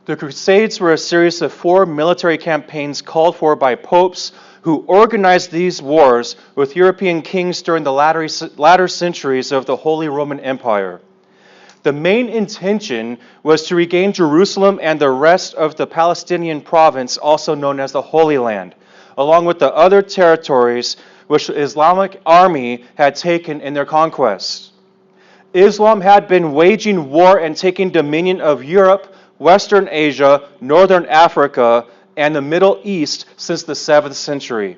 The Crusades were a series of 4 military campaigns called for by popes who organized these wars with European kings during the latter centuries of the Holy Roman Empire. The main intention was to regain Jerusalem and the rest of the Palestinian province, also known as the Holy Land, along with the other territories which the Islamic army had taken in their conquests. Islam had been waging war and taking dominion of Europe, Western Asia, Northern Africa, and the Middle East since the 7th century.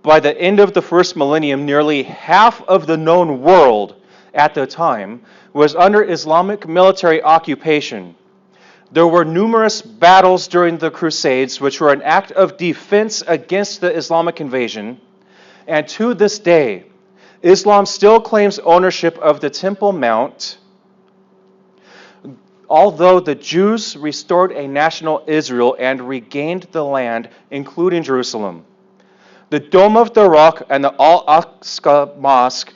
By the end of the first millennium, nearly half of the known world at the time was under Islamic military occupation. There were numerous battles during the Crusades, which were an act of defense against the Islamic invasion, and to this day, Islam still claims ownership of the Temple Mount, although the Jews restored a national Israel and regained the land, including Jerusalem. The Dome of the Rock and the Al-Aqsa Mosque,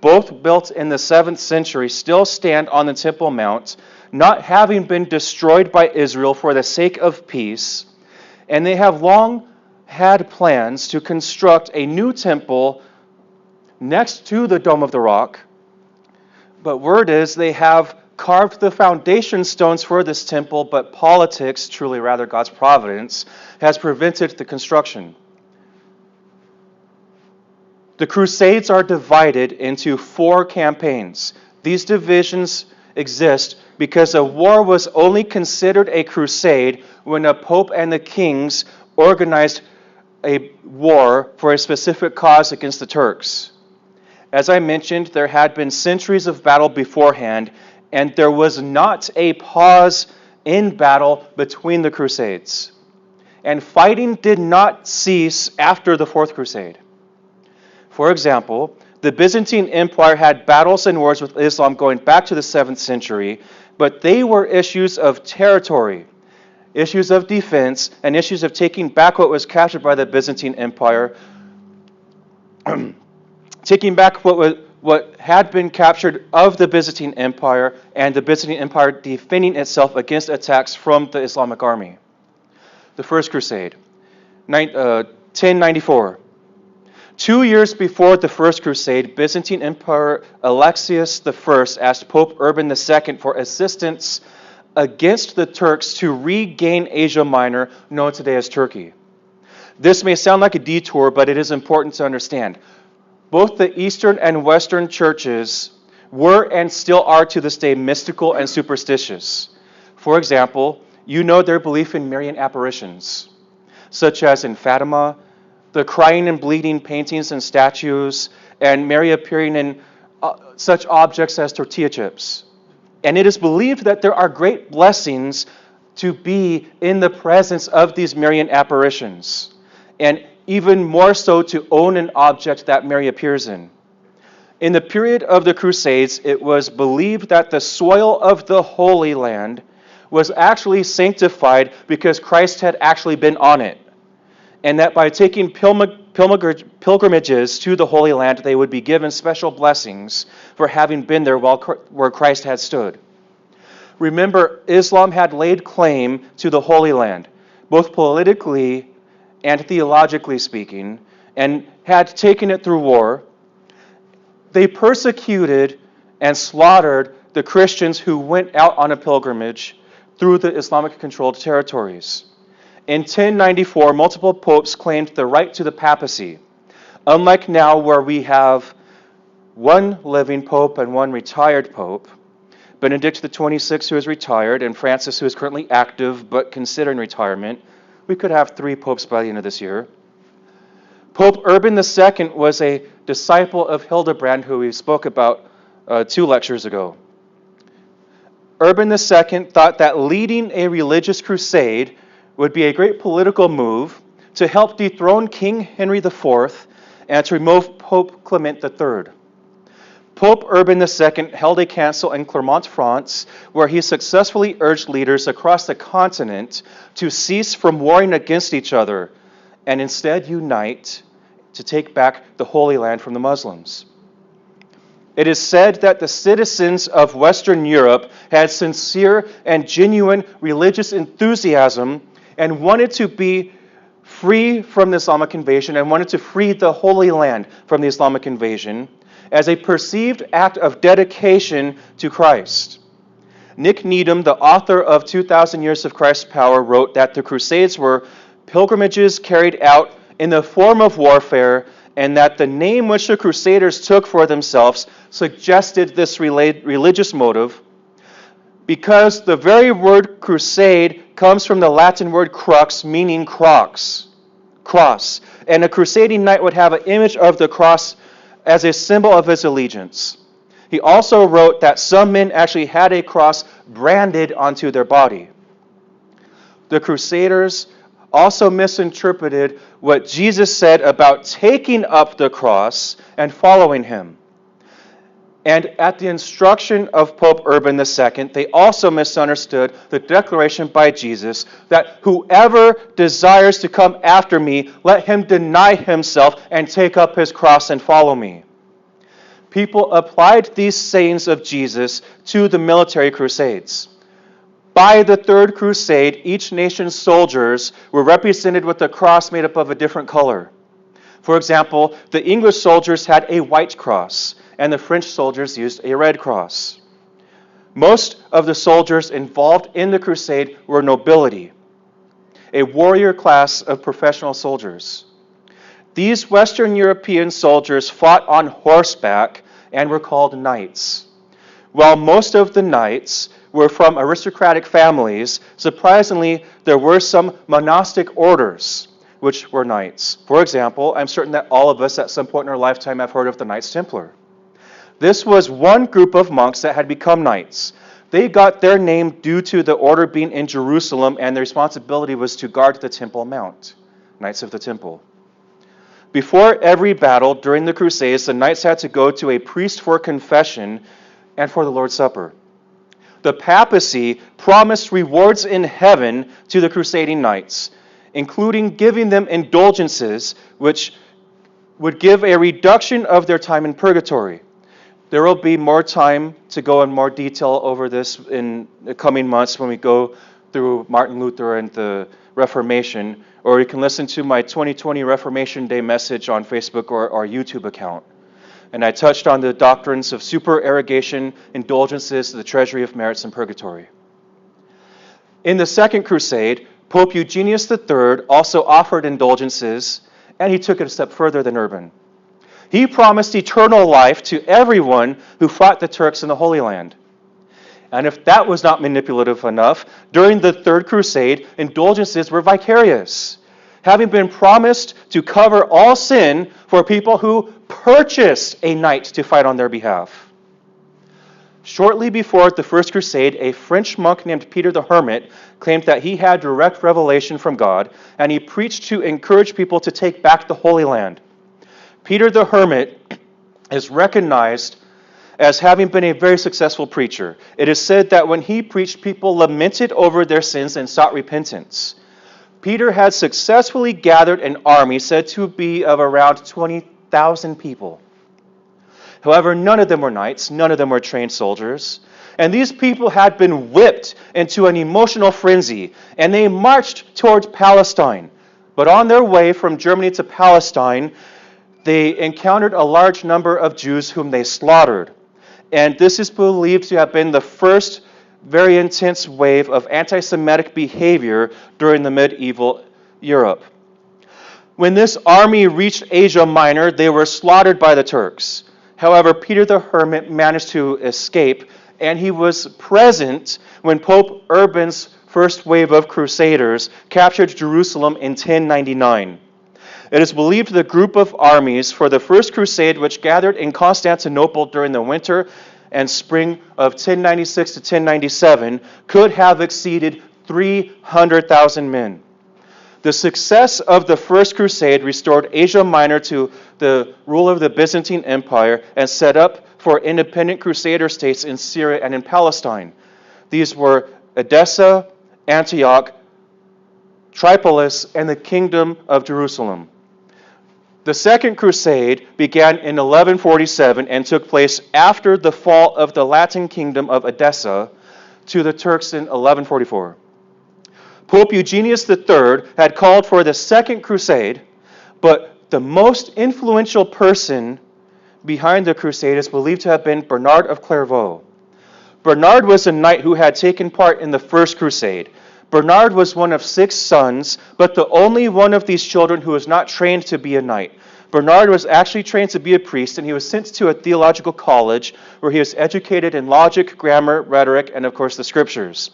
both built in the 7th century, still stand on the Temple Mount, not having been destroyed by Israel for the sake of peace, and they have long had plans to construct a new temple next to the Dome of the Rock, but word is they have carved the foundation stones for this temple, but politics, truly rather God's providence, has prevented the construction. The Crusades are divided into 4 campaigns. These divisions exist because a war was only considered a crusade when a pope and the kings organized a war for a specific cause against the Turks. As I mentioned, there had been centuries of battle beforehand, and there was not a pause in battle between the Crusades. And fighting did not cease after the Fourth Crusade. For example, the Byzantine Empire had battles and wars with Islam going back to the 7th century, but they were issues of territory, issues of defense, and issues of taking back what was captured by the Byzantine Empire, taking back what had been captured of the Byzantine Empire, and the Byzantine Empire defending itself against attacks from the Islamic army. The First Crusade, 1094. 2 years before the First Crusade, Byzantine Emperor Alexius I asked Pope Urban II for assistance against the Turks to regain Asia Minor, known today as Turkey. This may sound like a detour, but it is important to understand. Both the Eastern and Western churches were and still are to this day mystical and superstitious. For example, you know their belief in Marian apparitions, such as in Fatima, the crying and bleeding paintings and statues, and Mary appearing in such objects as tortilla chips. And it is believed that there are great blessings to be in the presence of these Marian apparitions, and even more so to own an object that Mary appears in. In the period of the Crusades, it was believed that the soil of the Holy Land was actually sanctified because Christ had actually been on it, and that by taking pilgrimages to the Holy Land, they would be given special blessings for having been there where Christ had stood. Remember, Islam had laid claim to the Holy Land, both politically and theologically speaking, and had taken it through war. They persecuted and slaughtered the Christians who went out on a pilgrimage through the Islamic-controlled territories. In 1094, multiple popes claimed the right to the papacy, unlike now where we have one living pope and one retired pope, Benedict XXVI, who is retired, and Francis, who is currently active but considering retirement. We could have 3 popes by the end of this year. Pope Urban II was a disciple of Hildebrand, who we spoke about 2 lectures ago. Urban II thought that leading a religious crusade would be a great political move to help dethrone King Henry IV and to remove Pope Clement III. Pope Urban II held a council in Clermont, France, where he successfully urged leaders across the continent to cease from warring against each other and instead unite to take back the Holy Land from the Muslims. It is said that the citizens of Western Europe had sincere and genuine religious enthusiasm and wanted to be free from the Islamic invasion and wanted to free the Holy Land from the Islamic invasion as a perceived act of dedication to Christ. Nick Needham, the author of 2,000 Years of Christ's Power, wrote that the Crusades were pilgrimages carried out in the form of warfare, and that the name which the Crusaders took for themselves suggested this religious motive, because the very word crusade comes from the Latin word crux, meaning cross. And a crusading knight would have an image of the cross as a symbol of his allegiance. He also wrote that some men actually had a cross branded onto their body. The Crusaders also misinterpreted what Jesus said about taking up the cross and following him. And at the instruction of Pope Urban II, they also misunderstood the declaration by Jesus that whoever desires to come after me, let him deny himself and take up his cross and follow me. People applied these sayings of Jesus to the military crusades. By the Third Crusade, each nation's soldiers were represented with a cross made up of a different color. For example, the English soldiers had a white cross, and the French soldiers used a red cross. Most of the soldiers involved in the crusade were nobility, a warrior class of professional soldiers. These Western European soldiers fought on horseback and were called knights. While most of the knights were from aristocratic families, surprisingly, there were some monastic orders which were knights. For example, I'm certain that all of us at some point in our lifetime have heard of the Knights Templar. This was one group of monks that had become knights. They got their name due to the order being in Jerusalem, and their responsibility was to guard the Temple Mount, Knights of the Temple. Before every battle during the Crusades, the knights had to go to a priest for confession and for the Lord's Supper. The papacy promised rewards in heaven to the crusading knights, including giving them indulgences, which would give a reduction of their time in purgatory. There will be more time to go in more detail over this in the coming months when we go through Martin Luther and the Reformation, or you can listen to my 2020 Reformation Day message on Facebook or our YouTube account. And I touched on the doctrines of supererogation, indulgences, the treasury of merits, and purgatory. In the Second Crusade, Pope Eugenius III also offered indulgences, and he took it a step further than Urban. He promised eternal life to everyone who fought the Turks in the Holy Land. And if that was not manipulative enough, during the Third Crusade, indulgences were vicarious, having been promised to cover all sin for people who purchased a knight to fight on their behalf. Shortly before the First Crusade, a French monk named Peter the Hermit claimed that he had direct revelation from God, and he preached to encourage people to take back the Holy Land. Peter the Hermit is recognized as having been a very successful preacher. It is said that when he preached, people lamented over their sins and sought repentance. Peter had successfully gathered an army said to be of around 20,000 people. However, none of them were knights, none of them were trained soldiers, and these people had been whipped into an emotional frenzy, and they marched towards Palestine. But on their way from Germany to Palestine, they encountered a large number of Jews whom they slaughtered. And this is believed to have been the first very intense wave of anti-Semitic behavior during the medieval Europe. When this army reached Asia Minor, they were slaughtered by the Turks. However, Peter the Hermit managed to escape, and he was present when Pope Urban's first wave of crusaders captured Jerusalem in 1099. It is believed the group of armies for the First Crusade, which gathered in Constantinople during the winter and spring of 1096 to 1097, could have exceeded 300,000 men. The success of the First Crusade restored Asia Minor to the rule of the Byzantine Empire and set up for independent crusader states in Syria and in Palestine. These were Edessa, Antioch, Tripolis, and the Kingdom of Jerusalem. The Second Crusade began in 1147 and took place after the fall of the Latin kingdom of Edessa to the Turks in 1144. Pope Eugenius III had called for the Second Crusade, but the most influential person behind the crusade is believed to have been Bernard of Clairvaux. Bernard was a knight who had taken part in the First Crusade. Bernard was one of 6 sons, but the only one of these children who was not trained to be a knight. Bernard was actually trained to be a priest, and he was sent to a theological college where he was educated in logic, grammar, rhetoric, and of course the scriptures.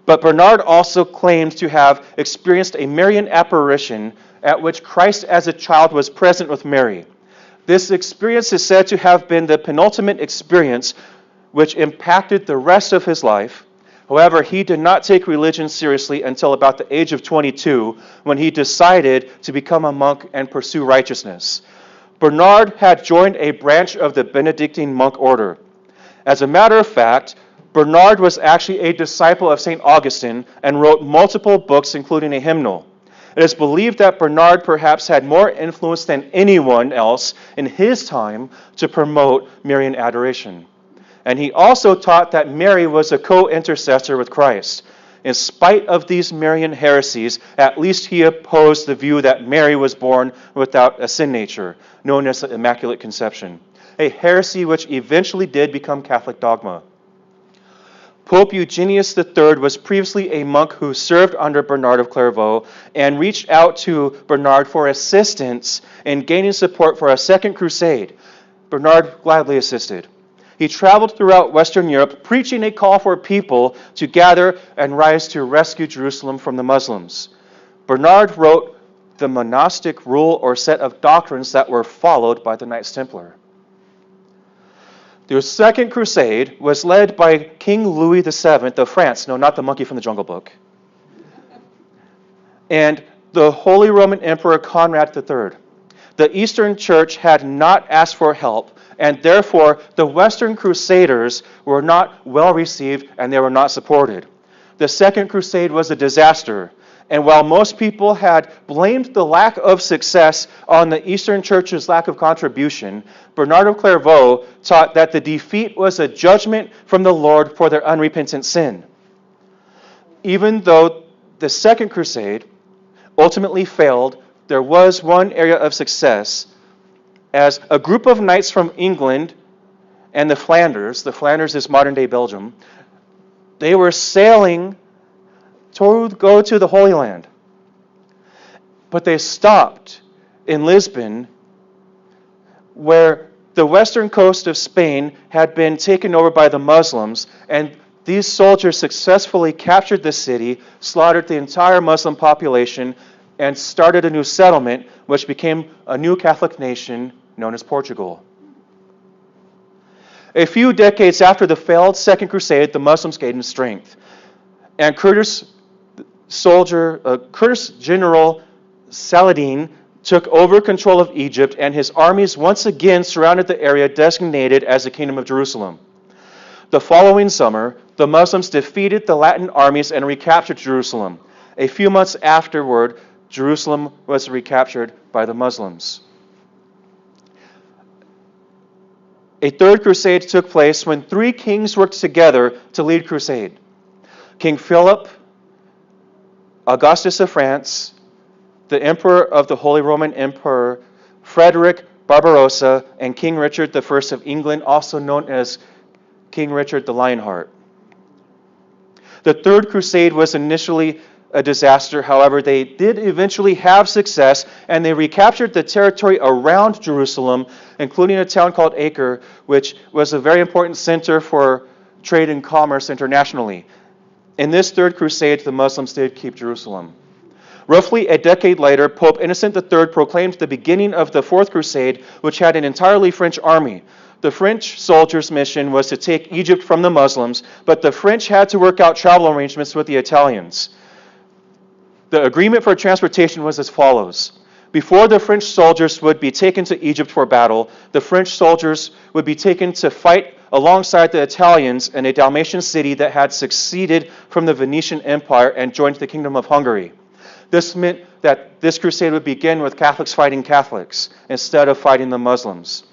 But Bernard also claimed to have experienced a Marian apparition at which Christ as a child was present with Mary. This experience is said to have been the penultimate experience which impacted the rest of his life. However, he did not take religion seriously until about the age of 22, when he decided to become a monk and pursue righteousness. Bernard had joined a branch of the Benedictine monk order. As a matter of fact, Bernard was actually a disciple of St. Augustine and wrote multiple books, including a hymnal. It is believed that Bernard perhaps had more influence than anyone else in his time to promote Marian adoration. And he also taught that Mary was a co-intercessor with Christ. In spite of these Marian heresies, at least he opposed the view that Mary was born without a sin nature, known as the Immaculate Conception, a heresy which eventually did become Catholic dogma. Pope Eugenius III was previously a monk who served under Bernard of Clairvaux and reached out to Bernard for assistance in gaining support for a Second Crusade. Bernard gladly assisted. He traveled throughout Western Europe, preaching a call for people to gather and rise to rescue Jerusalem from the Muslims. Bernard wrote the monastic rule or set of doctrines that were followed by the Knights Templar. The Second Crusade was led by King Louis VII of France. No, not the monkey from the Jungle Book. And the Holy Roman Emperor Conrad III. The Eastern Church had not asked for help, and therefore the Western Crusaders were not well received and they were not supported. The Second Crusade was a disaster, and while most people had blamed the lack of success on the Eastern Church's lack of contribution, Bernard of Clairvaux taught that the defeat was a judgment from the Lord for their unrepentant sin. Even though the Second Crusade ultimately failed, there was one area of success, as a group of knights from England and the Flanders is modern-day Belgium, they were sailing to go to the Holy Land. But they stopped in Lisbon, where the western coast of Spain had been taken over by the Muslims, and these soldiers successfully captured the city, slaughtered the entire Muslim population, and started a new settlement, which became a new Catholic nation known as Portugal. A few decades after the failed Second Crusade, the Muslims gained strength, and Kurdish General Saladin took over control of Egypt, and his armies once again surrounded the area designated as the Kingdom of Jerusalem. The following summer, the Muslims defeated the Latin armies and recaptured Jerusalem. A few months afterward, Jerusalem was recaptured by the Muslims. A third crusade took place when 3 kings worked together to lead crusade. King Philip, Augustus of France, the Emperor of the Holy Roman Empire, Frederick Barbarossa, and King Richard I of England, also known as King Richard the Lionheart. The Third Crusade was initially a disaster. However, they did eventually have success, and they recaptured the territory around Jerusalem, including a town called Acre, which was a very important center for trade and commerce internationally. In this Third Crusade, the Muslims did keep Jerusalem. Roughly a decade later, Pope Innocent III proclaimed the beginning of the Fourth Crusade, which had an entirely French army. The French soldiers' mission was to take Egypt from the Muslims, but the French had to work out travel arrangements with the Italians. The agreement for transportation was as follows. Before the French soldiers would be taken to Egypt for battle, the French soldiers would be taken to fight alongside the Italians in a Dalmatian city that had succeeded from the Venetian Empire and joined the Kingdom of Hungary. This meant that this crusade would begin with Catholics fighting Catholics instead of fighting the Muslims.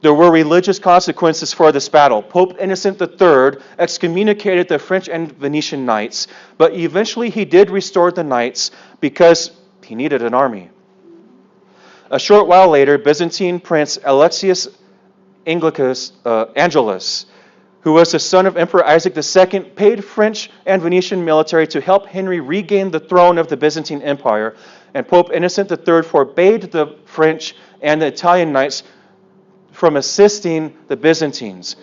There were religious consequences for this battle. Pope Innocent III excommunicated the French and Venetian knights, but eventually he did restore the knights because he needed an army. A short while later, Byzantine Prince Alexius Angelus, who was the son of Emperor Isaac II, paid French and Venetian military to help Henry regain the throne of the Byzantine Empire, and Pope Innocent III forbade the French and the Italian knights from assisting the Byzantines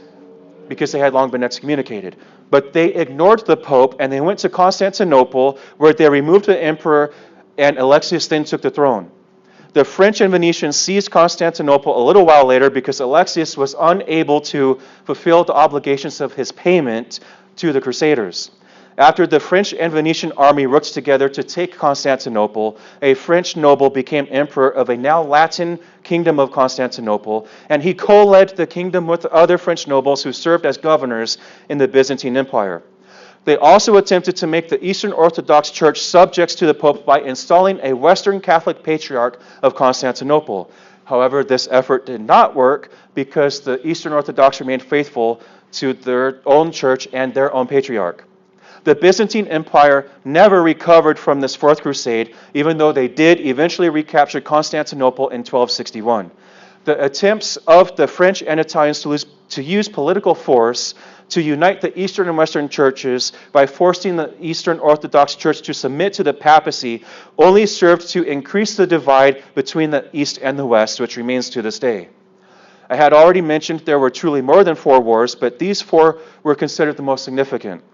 because they had long been excommunicated. But they ignored the Pope and they went to Constantinople, where they removed the emperor, and Alexius then took the throne. The French and Venetians seized Constantinople a little while later because Alexius was unable to fulfill the obligations of his payment to the Crusaders. After the French and Venetian army worked together to take Constantinople, a French noble became emperor of a now Latin kingdom of Constantinople, and he co-led the kingdom with other French nobles who served as governors in the Byzantine Empire. They also attempted to make the Eastern Orthodox Church subjects to the Pope by installing a Western Catholic Patriarch of Constantinople. However, this effort did not work because the Eastern Orthodox remained faithful to their own church and their own Patriarch. The Byzantine Empire never recovered from this Fourth Crusade, even though they did eventually recapture Constantinople in 1261. The attempts of the French and Italians to use political force to unite the Eastern and Western churches by forcing the Eastern Orthodox Church to submit to the papacy only served to increase the divide between the East and the West, which remains to this day. I had already mentioned there were truly more than 4 wars, but these 4 were considered the most significant.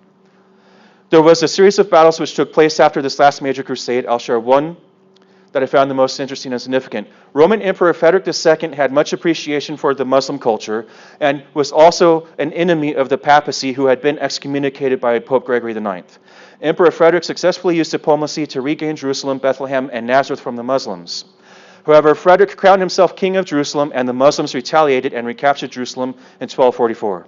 There was a series of battles which took place after this last major crusade. I'll share one that I found the most interesting and significant. Roman Emperor Frederick II had much appreciation for the Muslim culture and was also an enemy of the papacy who had been excommunicated by Pope Gregory IX. Emperor Frederick successfully used diplomacy to regain Jerusalem, Bethlehem, and Nazareth from the Muslims. However, Frederick crowned himself king of Jerusalem, and the Muslims retaliated and recaptured Jerusalem in 1244.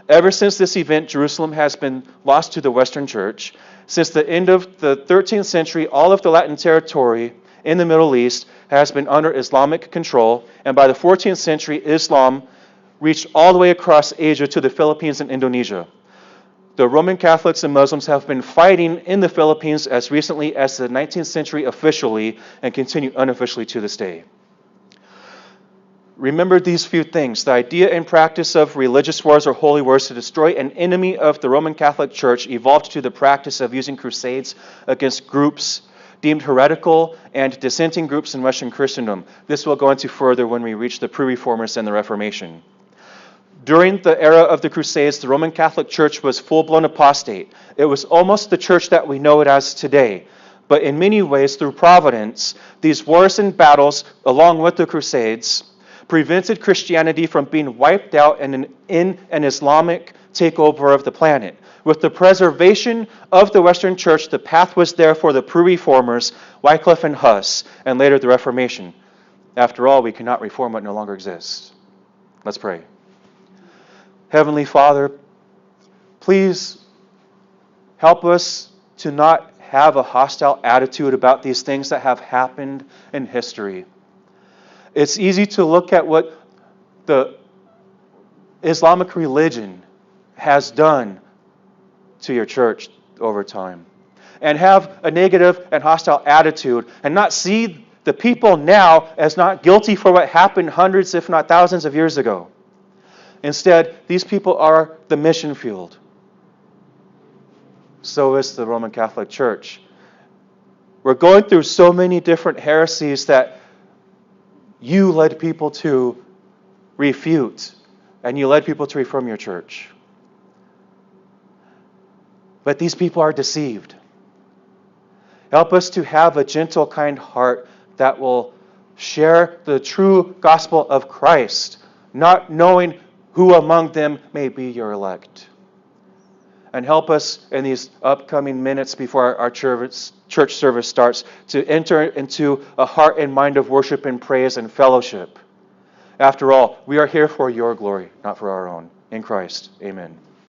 Ever since this event, Jerusalem has been lost to the Western Church. Since the end of the 13th century, all of the Latin territory in the Middle East has been under Islamic control, and by the 14th century, Islam reached all the way across Asia to the Philippines and Indonesia. The Roman Catholics and Muslims have been fighting in the Philippines as recently as the 19th century officially, and continue unofficially to this day. Remember these few things. The idea and practice of religious wars or holy wars to destroy an enemy of the Roman Catholic Church evolved to the practice of using crusades against groups deemed heretical and dissenting groups in Western Christendom. This will go into further when we reach the pre-Reformers and the Reformation. During the era of the Crusades, the Roman Catholic Church was full-blown apostate. It was almost the church that we know it as today. But in many ways, through providence, these wars and battles, along with the Crusades, prevented Christianity from being wiped out in an Islamic takeover of the planet. With the preservation of the Western Church, the path was there for the pre-Reformers, Wycliffe and Huss, and later the Reformation. After all, we cannot reform what no longer exists. Let's pray. Heavenly Father, please help us to not have a hostile attitude about these things that have happened in history. It's easy to look at what the Islamic religion has done to your church over time and have a negative and hostile attitude and not see the people now as not guilty for what happened hundreds, if not thousands of years ago. Instead, these people are the mission field. So is the Roman Catholic Church. We're going through so many different heresies that you led people to refute, and you led people to reform your church. But these people are deceived. Help us to have a gentle, kind heart that will share the true gospel of Christ, not knowing who among them may be your elect. And help us in these upcoming minutes before our church service starts to enter into a heart and mind of worship and praise and fellowship. After all, we are here for your glory, not for our own. In Christ, amen.